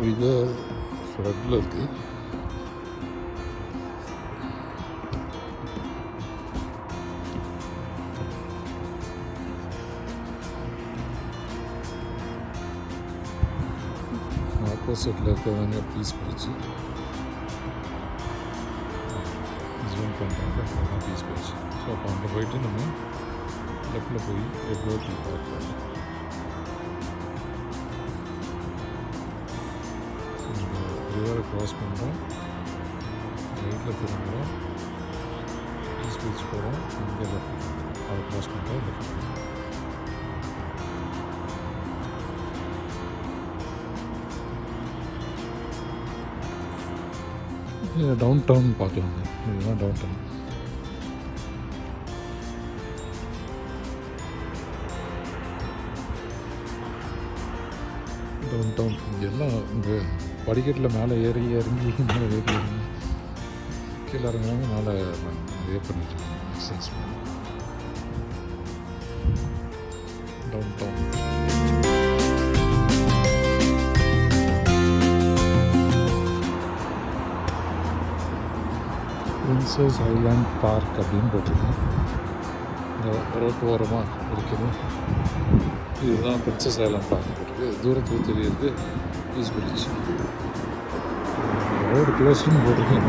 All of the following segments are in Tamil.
ரிவர் ஃப்ளட்டில் இருக்குது. ஆப்போசிட்டில் இருக்கிறவங்க பீஸ் பிரிட்ஜு ஜூம் பண்ணுறாங்க. Peace Bridge. ஸோ அப்போ அங்கே போயிட்டு நம்ம லெஃப்டில் போய் எவ்வளோ பார்க்கலாம். ரிவரை க்ராஸ் பண்ணுறோம், ரைட்டில் திரும்புகிறோம், பீஸ் பிரிட்ஜ் போகிறோம், இங்கே லெஃப்ட் அதை க்ராஸ் பண்ணுறோம். லெஃப்ட் டவுன் டவுன் பார்க்கலாங்க. இதுதான் டவுன் டவுன். டவுன் டவுன் இங்கெல்லாம் இந்த படிக்கட்டில் மேலே ஏறி இறங்கி மேலே ஏறி இறங்கி கீழே இறங்குறாங்க. மேலே இதே பண்ணிட்டுருக்காங்க எக்ஸசைஸ் பண்ணி. Downtown Princess Island Park அப்படின்னு போட்டிருக்கேன். இந்த ரோட்டு ஓரமாக இருக்குது. இதுதான் பிரின்சஸ் ஐலாண்ட் பார்க் போட்டிருக்கு. தூரத்தில் தெரியுது பீஸ் பிரிட்ஜ். ரோடு க்ளோஸ்டுன்னு போட்டிருக்கேன்.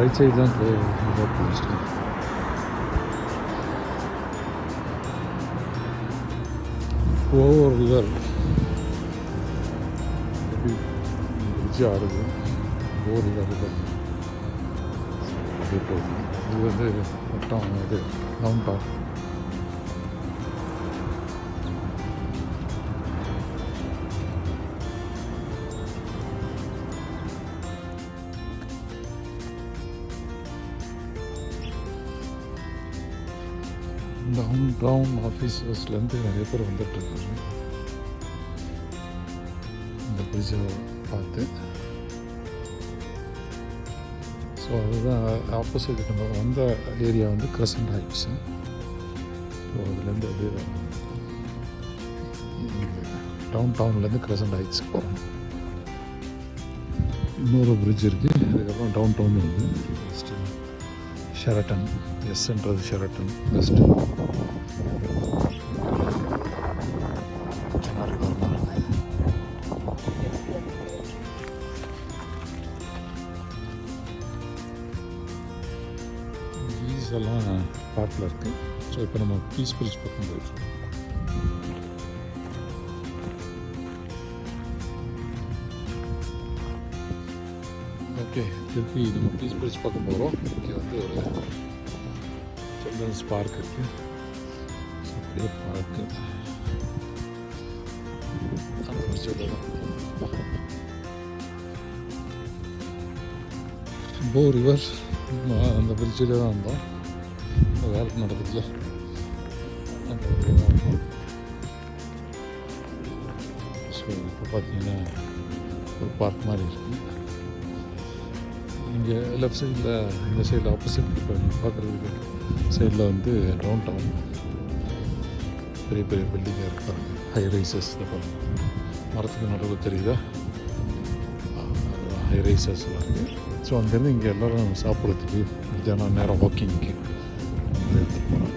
ரைட் சைடு தான் road closed. Over river bridge ஆடுது. ஓவர் ரிவர் போகுது. இது வந்து மொத்தம் இது டவுன் டவுன். டவுன் டவுன் ஆஃபீஸர்ஸ்லேருந்து நிறைய பேர் வந்துட்டுருக்காங்க இந்த பிரிட்ஜை பார்த்து. ஸோ அதுதான் ஆப்போசிட் நம்ம வந்த ஏரியா வந்து கிரசன்ட் ஹைட்ஸு. ஸோ அதுலேருந்து அப்படியே டவுன் டவுன்லேருந்து கிரசன்ட் ஹைட்ஸ் போகிறோம். இன்னொரு பிரிட்ஜ் இருக்குது. அதுக்கப்புறம் டவுன் டவுன் வந்து ஃபஸ்ட்டு ஷெரட்டன். எஸ்ன்றது ஷெரட்டன் வெஸ்ட்டு. எல்லாம் பார்க்கில் இருக்குது. ஸோ இப்போ நம்ம பீஸ் பிரிட்ஜ் பக்கம் போயிடுறோம். ஓகே, திருப்பி நம்ம பீஸ் பிரிட்ஜ் பக்கம் போகிறோம். இங்கே வந்து ஒரு சில்ட்ரன்ஸ் பார்க் இருக்குது. அப்படியே பார்க்கு அந்த பிரிட்ஜில் தான் போ ரிவர். அந்த பிரிட்ஜில் தான் வந்தோம். வேலை நடக்குதுல அந்த ஸோ இப்போ பார்த்தீங்கன்னா ஒரு பார்க் மாதிரி இருக்குது. இங்கே லெஃப்ட் சைடில் இந்த சைடில் ஆப்போசிட் இப்போ பார்க்குறதுக்கு சைடில் வந்து டவுன் டவுன் பெரிய பெரிய பில்டிங்காக இருப்பாங்க. ஹை ரைசஸ் பாருங்கள். மரத்துக்கு நடுவில் தெரியுதா? ஹை ரைசஸ்லாம் இருக்குது. ஸோ அங்கேருந்து இங்கே எல்லோரும் சாப்பிட்றதுக்கு மத்தியானம் நேரம் வாக்கிங்க்கு எடுத்துகிட்டு போகிறோம்.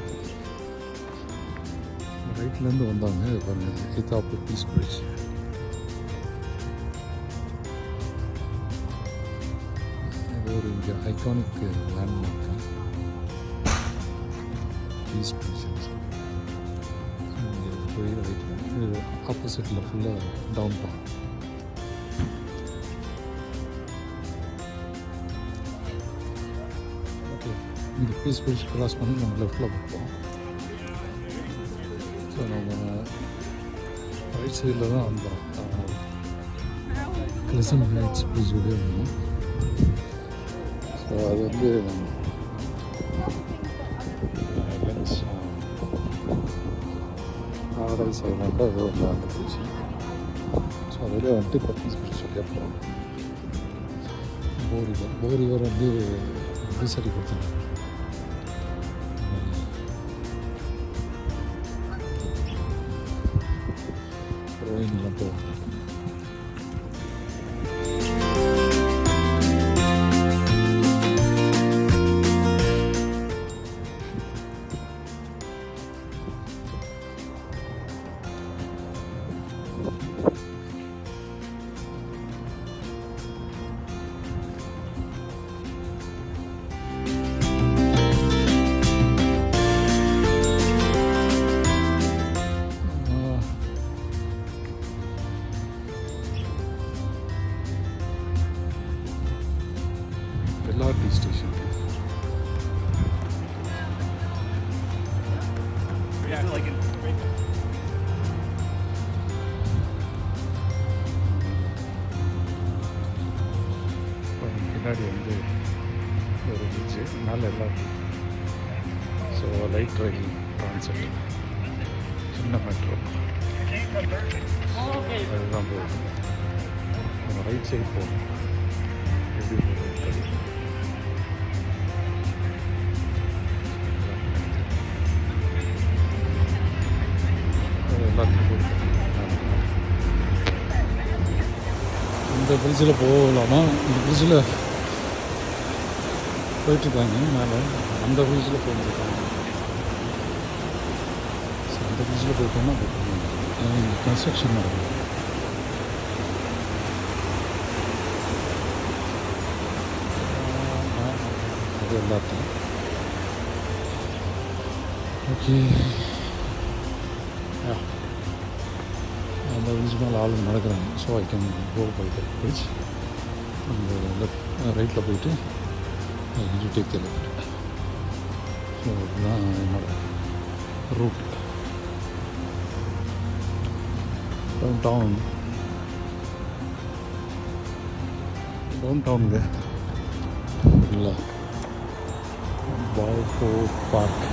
ரைட்லேருந்து வந்தாங்க பாருங்கள். ஹிதாப்பூர் பீஸ் பிரிட்ஜ். இது ஒரு இங்கே ஐகானிக் லேண்ட்மார்க்கு பீஸ் பிரிட்ஜ். இங்கே போய் ரைட்டில் ஆப்போசிட்டில் ஃபுல்லாக டவுன் டவுன். இந்த பீஸ் பிரிட்ஜ் க்ராஸ் பண்ணி நம்ம லெஃப்டில் போகிறோம். ஸோ நம்ம ரைட் சைடில் தான் வந்தோம். கிரசன்ட் ஹைட்ஸ் பிரிட்ஜ் வெளியே வந்தோம். ஸோ அது வந்து பாரடைஸ் ஐலாண்டில் அது வந்து அந்த பிரிட்ஜ். ஸோ அதில் வந்துட்டு இப்போ பீஸ் பிரிட்ஜ் வெளியே போகிறோம். போரிவர் வந்து எப்படி சரி கொடுத்தாங்க. ரோயிங்லாம் போவாங்க. LRT station. பின்னாடி வந்து ஒரு பீச்சு, மேலே LRT. ஸோ லைட் ரயில் கான்செப்ட், சின்ன மெட்ரோ அதுதான் போகுது. நம்ம ரைட் சைடு போகணும். எப்படி போகுது எல்லாத்தையும் போகுது. இந்த பிரிட்ஜில் போகலாமா? இந்த பிரிட்ஜில் போயிட்டுருக்காங்க மேலே. அந்த பிரிட்ஜில் போக முடியாது. ஸோ அந்த பிரிட்ஜில் போயிட்டோம்னா கன்ஸ்ட்ரக்ஷன் நடக்குது. அது எல்லாத்தையும் ஓகே. அந்த பிரிட்ஜ் மேலே ஆளுங்க நடக்கிறாங்க. So I can go by the bridge. அந்த லெஃப்ட் ரைட்டில் போயிட்டு டேக் த லெஃப்ட். ஸோ அதுதான் என்னோட ரூட். டவுன் டவுனுங்க இல்லை பால்கோ பார்க்.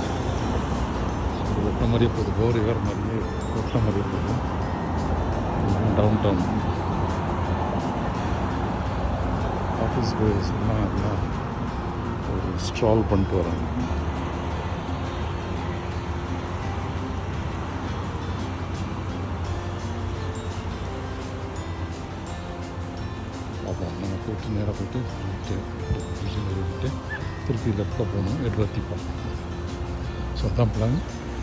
ஒட்ட மாதிரியே போகுது, கோரிவர் மாதிரியே ஒட்ட மாதிரியே போகுது. டவுன் ஆஃபீஸ்க்கு சொன்னாங்கன்னா ஒரு ஸ்ட்ரால் பண்ணிட்டு வராங்க. அதான் நம்ம போயிட்டு நேராக போயிட்டு விட்டு திருப்பி லெஃப்டில் போகணும், எட்வர்த்தி பார்க். ஸோ அதான் பிளான்.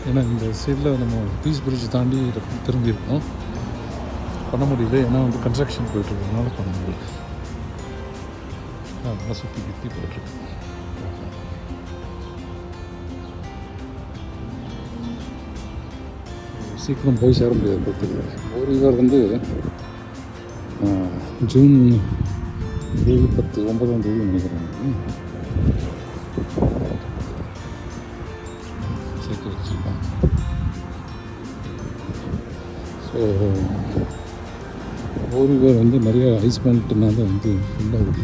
ஏன்னா இந்த சைடில் நம்ம பீஸ் பிரிட்ஜ் தாண்டி திரும்பி இருக்கணும், பண்ண முடியல. ஏன்னா வந்து கன்ஸ்ட்ரக்ஷன் போயிட்டுருக்கனால பண்ண முடியல. அதெல்லாம் சுற்றி போயிட்டுருக்கு. சீக்கிரம் போய் சேர முடியாது. பார்த்துக்கல ஒரு இவர் வந்து ஜூன் 9 நினைக்கிறேன் சேர்த்து வச்சுருக்காங்க. ஸோ ஓரிவர் வந்து நிறைய ஐஸ் பண்ணிட்டுனால வந்து ஃபுல்லாக ஓடி,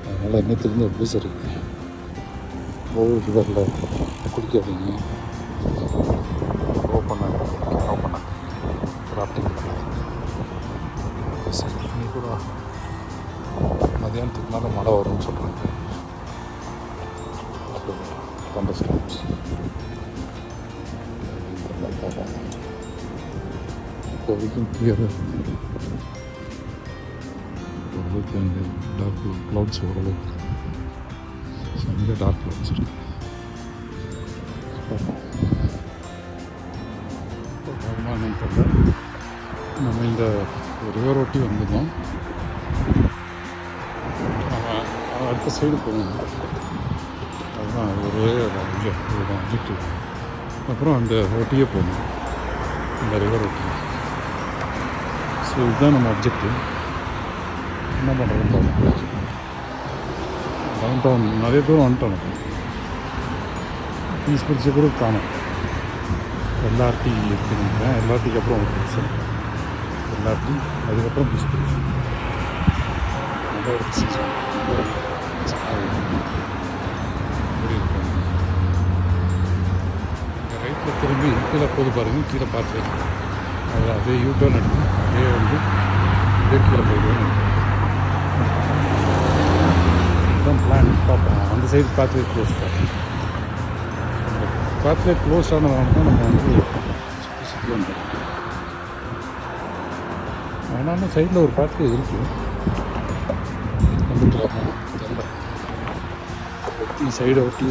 அதனால் நேற்றுலேருந்து அப்படி சரி ஒவ்வொரு ரிவரில் குளிக்காதீங்க, ஓப்பனாக ராஃப்டிங் பண்ணாதீங்க. சரி நீ கூட மதியானத்துக்கு மேலே மழை வரும்னு சொல்கிறாங்க. தண்டர்ஸ்டார்ம்ஸ் இப்போதைக்கும் கிளியராக ஓரளவுக்கு அங்கே டார்க் க்ளவுட்ஸ் ஓரளவுக்கு அங்கே டார்க் க்ளவுட்ஸ் இருக்குது. என்னன்னு தெரியல. நம்ம இந்த ரிவர் ஒட்டி வந்துருந்தோம். அடுத்த சைடு போகணும். அதுதான் ஒரே இதுதான் அப்ஜெக்டிவ். அப்புறம் அந்த ஒட்டியே போகணும், இந்த ரிவர் ஒட்டி. ஸோ இதுதான் நம்ம அப்ஜெக்டிவ். என்ன பண்ணுறது? டவுன் நிறைய பேரும் வந்துட்டோம். பீஸ் பிரிட்ஜை கூட காணும். LRT இருக்குதுங்க. LRTக்கு அப்புறம் ஒரு பிரிட்ஜ், LRT அதுக்கப்புறம் பீஸ் பிரிட்ஜ். நல்ல ஒரு சீசன் ரைட்டில் திரும்பி கீழே போது பாருங்கள். கீழே பார்த்து அது அப்படியே யூட்டர்ன் எடுக்கும். அப்படியே வந்து அப்படியே கீழே போயிடுவேன். இதுதான் பிளான். பார்ப்போம். அந்த சைடு பாத்வே க்ளோஸ் பார்ப்போம். பாத்வே க்ளோஸ் ஆனதுனால தான் நம்ம வந்து சுற்றி வந்துடும். ஆனாலும் சைடில் ஒரு பாத்வே இருக்குது. வந்துட்டு ஒட்டி சைடை ஒட்டி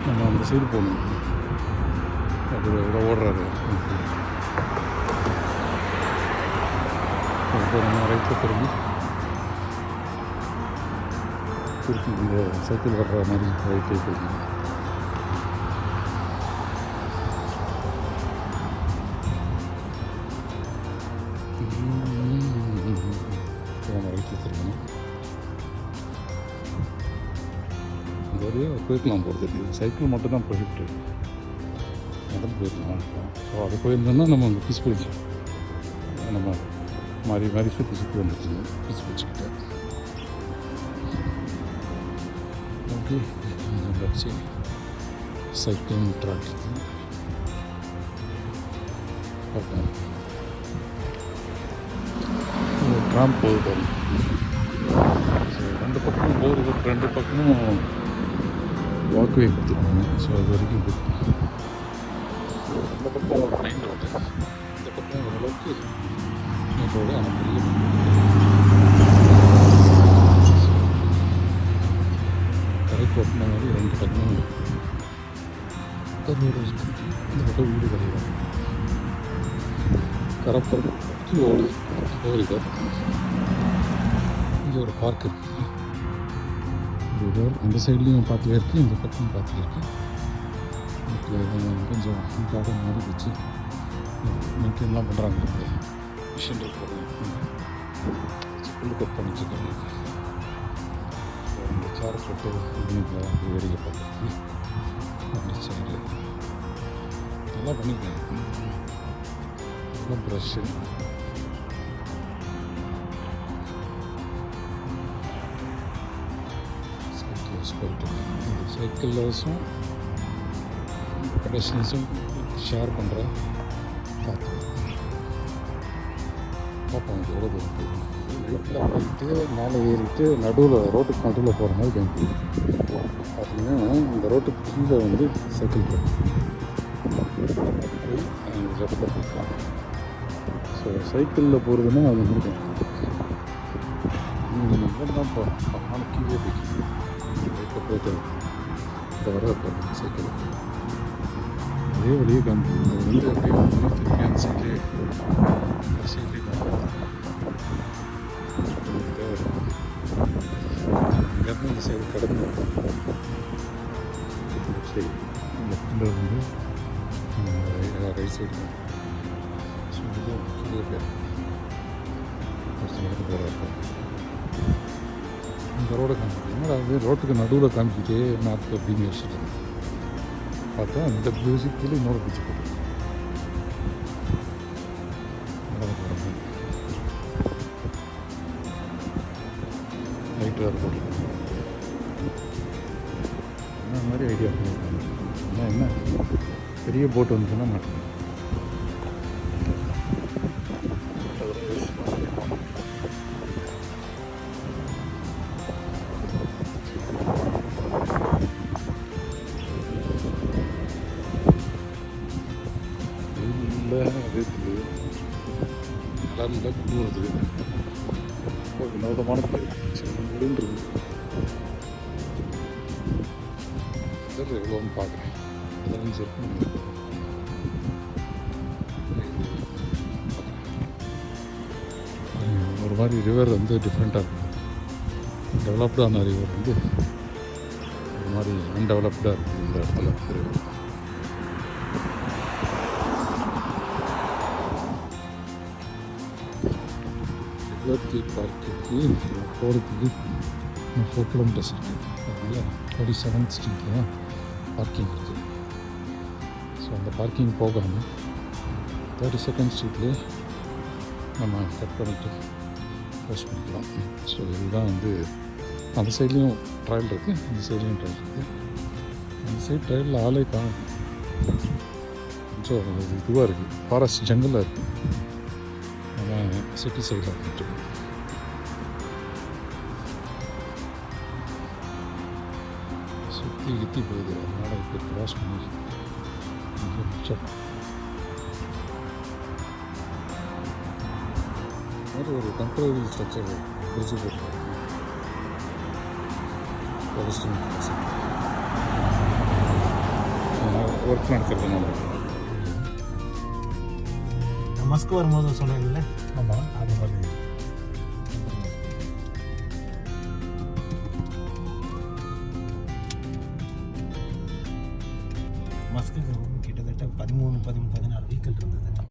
நம்ம அந்த சைடு போகணும். இவ்வளோ ஓடுறாரு. இப்போ நம்ம ரைட்டில் திரும்பி இந்த சைக்கிள் வர்ற மாதிரி ரைட்லேயே போயிருந்தோம். நம்ம ரைட்டில் திரும்பணும். இந்த வழியாக போயிருக்கலாம் போகிறது. சைக்கிள் மட்டும் தான் போயிட்டு நடந்து போயிருக்கலாம். ஸோ அது போயிருந்தோன்னா நம்ம அங்கே பீஸ் பிடிச்சோம். நம்ம மாறி மாறி சுற்றி வந்துச்சு பீஸ் பிடிச்சிக்கிட்டேன். ஓகே, வச்சு சைக்கிள் ட்ராக் பார்ப்போம். ட்ராம் போகுது. ஸோ ரெண்டு பக்கமும் போகிறது, ரெண்டு பக்கமும் வாக்வே கொடுத்துருக்காங்க. ஸோ அது வரைக்கும் அந்த பக்கம் ஒரு மெயின் ரோடு, இந்த பக்கம் ஓரளவுக்கு மெயின் ரோடு. ஆனால் பெரிய கரைக்கு ஒட்டின மாதிரி ரெண்டு பக்கமும் ரோடு இருக்குது. இந்த பக்கம் வீடு கிடையாது. கரைப்பறி ஓடுது ஓடுது. இங்கே ஒரு பார்க் இருக்குது. இது அந்த சைட்லேயும் பார்த்துவே இருக்குது, இந்த பக்கம் பார்த்துவே இருக்குது. கொஞ்சம் கார்டன் மாதிரி வச்சு மெயின்டைன்லாம் பண்ணுறாங்க. மிஷின் இருக்கிறது புல் கட் பண்ணிட்டுருக்காங்க. இந்த சேர் போட்டு வேடிக்கை பார்க்குறது அப்படி சேரு நல்லா பண்ணியிருக்காங்க. நல்லா ப்ரஷ்ஷு, சைக்கிள்ஸ் போயிட்டு இந்த சைக்கிள்ஸும் பெடஸ்ட்ரியன்ஸும் ஷேர் பண்ணுற பார்த்து பார்ப்போம். இது எவ்வளோ தூரம் போயிட்டு வீட்டில் போயிட்டு மேலே ஏறிட்டு நடுவில் ரோட்டுக்கு நடுவில் போகிற மாதிரி கேம் பார்த்தீங்கன்னா இந்த ரோட்டுக்கு கீழே வந்து சைக்கிள் போய் லெஃப்டில் போய்க்கலாம். ஸோ சைக்கிளில் போகிறதுன்னா அது முடியும். நீங்கள் தான் போகிறோம், ஆனால் கீழே போய்க்கலாம். ரைட்டில் போய்ட்டு இந்த வர போகிறோம் சைக்கிள் அதே வழியே காமிக்கும். அது வந்து அப்படியே திருப்பி அந்த சைட்லேயே இங்கேருந்து இந்த சைடு கிடக்கும். சரி, லெஃப்டில் வந்து ரைட் சைடு. ஸோ இது கீழே பேர் நேரத்துக்கு போகிற இருக்கும். இந்த ரோடை காமிக்கிது. என்னடா அது ரோட்டுக்கு நடுவில் காமிக்கிட்டே மேப் அப்படின்னு யோசிச்சுட்டு பார்த்தா இந்த மியூசிக் கீழே இன்னொரு பிடிச்சி போட்டு லைட் வேறு போட்டு என்ன மாதிரி ஐடியா பண்ணியிருக்காங்க. ஆனால் என்ன பெரிய போட்டு வந்துச்சுன்னா மாட்டேன். கலரில் கூறுது. ரொம்ப வினோதமான முடின்றது. இதில் எவ்வளோன்னு பார்க்குறேன். அதெல்லாம் சொல்லி ஒரு மாதிரி ரிவர் வந்து டிஃப்ரெண்ட்டாக இருக்குது. டெவலப்டான ரிவர் வந்து ஒரு மாதிரி அன்டெவலப்டாக இருக்குது இந்த இடத்துல ரிவர். லிபர்ட்டி பார்க்குக்கு போகிறதுக்கு 4 கிலோமீட்டர்ஸ் இருக்குது. அதனால் 37th ஸ்ட்ரீட்டில் தான் பார்க்கிங் இருக்குது. ஸோ அந்த பார்க்கிங் போகாமல் 32nd ஸ்ட்ரீட்லேயே நம்ம கட் பண்ணிவிட்டு போஸ்ட் பண்ணிக்கலாம். ஸோ இதுதான் வந்து அந்த சைட்லேயும் ட்ரையல் இருக்குது, இந்த சைட்லேயும் ட்ரையல் இருக்குது. அந்த சைட் ட்ரையலில் ஆளே காணும். கொஞ்சம் இதுவாக இருக்குது, ஃபாரஸ்ட் ஜங்கலாக இருக்குது. அதான் சிட்டி சைடில் வந்துட்டு சுற்றி கித்தி போகுது. அதனால் இப்போ கிராஸ் பண்ணி இங்கே மிச்சம் மாதிரி ஒரு டெம்பரரி ஸ்ட்ரக்சர் பிரிட்ஜு போட்டுருக்காங்க. ஒர்க் நடக்கிறதுனால மஸ்க் வரும்போது சொன்னாங்கல்ல, ஆமாம், அது மாதிரி. மஸ்குக்கு கிட்டத்தட்ட 13-14 வீக்கல் இருந்தது.